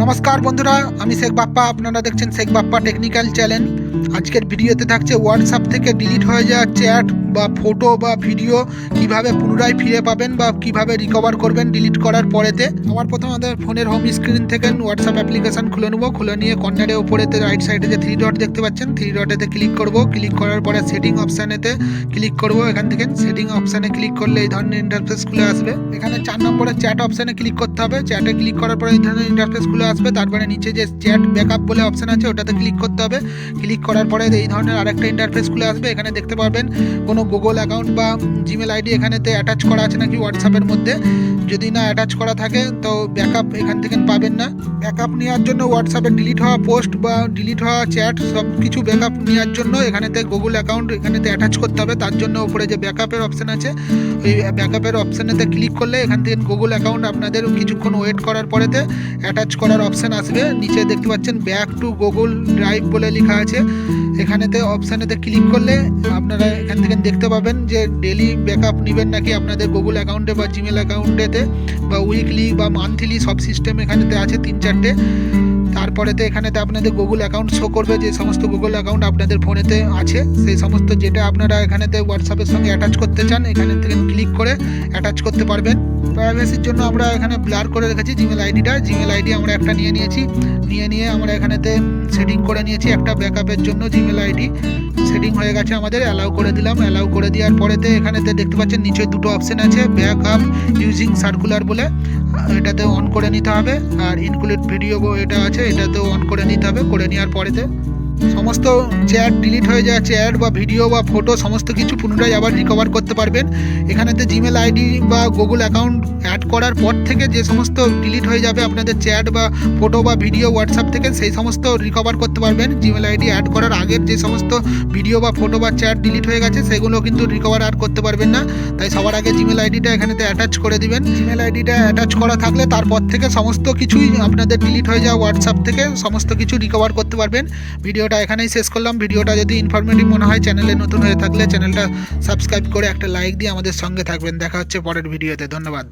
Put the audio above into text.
নমস্কার বন্ধুরা, আমি শেখ বাপ্পা। আপনারা দেখছেন শেখ বাপ্পা টেকনিক্যাল চ্যানেল। আজকের ভিডিওতে থাকছে হোয়াটসঅ্যাপ থেকে ডিলিট হয়ে যাওয়া চ্যাট বা ফটো বা ভিডিও কিভাবে পুনরায় ফিরে পাবেন বা কিভাবে রিকভার করবেন ডিলিট করার পরেতে। আমার প্রথমে আমাদের ফোনের হোম স্ক্রিন থেকে হোয়াটসঅ্যাপ অ্যাপ্লিকেশন খুলে নেবো। খুলে নিয়ে কর্নারে উপরেতে রাইট সাইডে যে 3 ডট দেখতে পাচ্ছেন, 3 ডটেতে ক্লিক করব। ক্লিক করার পরে সেটিং অপশানেতে ক্লিক করব। এখান থেকে সেটিং অপশানে ক্লিক করলে এই ধরনের ইন্টারফেস খুলে আসবে। এখানে 4 নম্বরে চ্যাট অপশানে ক্লিক করতে হবে। চ্যাটে ক্লিক করার পরে এই ধরনের ইন্টারফেস খুলে আসবে। তারপরে নিচে যে চ্যাট ব্যাকআপ বলে অপশান আছে ওটাতে ক্লিক করতে হবে। ক্লিক করার পরে এই ধরনের আরেকটা ইন্টারফেস খুলে আসবে। এখানে দেখতে পাবেন কোনো গুগল অ্যাকাউন্ট বা জিমেল আইডি এখানেতে অ্যাটাচ করা আছে নাকি হোয়াটসঅ্যাপের মধ্যে। যদি না অ্যাটাচ করা থাকে তো ব্যাকআপ এখান থেকে পাবেন না। ব্যাকআপ নেওয়ার জন্য হোয়াটসঅ্যাপে ডিলিট হওয়া পোস্ট বা ডিলিট হওয়া চ্যাট সব কিছু ব্যাকআপ নেওয়ার জন্য এখানেতে গুগল অ্যাকাউন্ট এখানেতে অ্যাটাচ করতে হবে। তার জন্য উপরে যে ব্যাকআপের অপশান আছে ওই ব্যাকআপের অপশানেতে ক্লিক করলে এখান থেকে গুগল অ্যাকাউন্ট আপনাদের কিছুক্ষণ ওয়েট করার পরেতে অ্যাটাচ করার অপশান আসবে। নিচে দেখতে পাচ্ছেন ব্যাক টু গুগল ড্রাইভ বলে লেখা আছে। এখানেতে অপশানেতে ক্লিক করলে আপনারা এখান থেকে দেখতে পাবেন যে ডেলি ব্যাকআপ নেবেন নাকি আপনাদের গুগল অ্যাকাউন্টে বা জিমেল অ্যাকাউন্টেতে বা উইকলি বা মান্থলি সব সিস্টেম এখানেতে আছে 3-4টে। তারপরেতে এখানেতে আপনাদের গুগল অ্যাকাউন্ট শো করবে, যে সমস্ত গুগল অ্যাকাউন্ট আপনাদের ফোনেতে আছে সেই সমস্ত যেটা আপনারা এখানেতে হোয়াটসঅ্যাপের সঙ্গে অ্যাটাচ করতে চান এখানে থেকে ক্লিক করে অ্যাটাচ করতে পারবেন। প্রাইভেসির জন্য আমরা এখানে ব্লার করে রেখেছি জিমেল আইডিটা। জিমেল আইডি আমরা একটা নিয়ে নিয়েছি। নিয়ে আমরা এখানেতে সেটিং করে নিয়েছি একটা ব্যাকআপের জন্য। জিমেল আইডি সেটিং হয়ে গেছে আমাদের, অ্যালাউ করে দিলাম। অ্যালাউ করে দেওয়ার পরেতে এখানেতে দেখতে পাচ্ছেন নিচে দুটো অপশান আছে, ব্যাকআপ ইউজিং সার্কুলার বলে, এটাতে অন করে নিতে হবে। আর ইনক্লুড ভিডিও এটা আছে, এটাতেও অন করে নিতে হবে। করে নেওয়ার পরেতে সমস্ত চ্যাট ডিলিট হয়ে যাওয়া চ্যাট বা ভিডিও বা ফটো সমস্ত কিছু পুনরায় আবার রিকভার করতে পারবেন। এখানেতে জিমেল আইডি বা গুগল অ্যাকাউন্ট অ্যাড করার পর থেকে যে সমস্ত ডিলিট হয়ে যাবে আপনাদের চ্যাট বা ফটো বা ভিডিও হোয়াটসঅ্যাপ থেকে সেই সমস্ত রিকভার করতে পারবেন। জিমেল আইডি অ্যাড করার আগের যে সমস্ত ভিডিও বা ফটো বা চ্যাট ডিলিট হয়ে গেছে সেগুলো কিন্তু রিকভার আর করতে পারবেন না। তাই সবার আগে জিমেল আইডিটা এখানেতে অ্যাটাচ করে দিবেন। জিমেল আইডিটা অ্যাটাচ করা থাকলে তারপর থেকে সমস্ত কিছুই আপনাদের ডিলিট হয়ে যাওয়া হোয়াটসঅ্যাপ থেকে সমস্ত কিছু রিকভার করতে পারবেন। ভিডিওটা এখানেই শেষ করলাম। ভিডিওটা যদি ইনফরমেটিভ মনে হয়, চ্যানেলে নতুন হয়ে থাকলে চ্যানেলটা সাবস্ক্রাইব করে একটা লাইক দিয়ে আমাদের সঙ্গে থাকবেন। দেখা হচ্ছে পরের ভিডিওতে। ধন্যবাদ।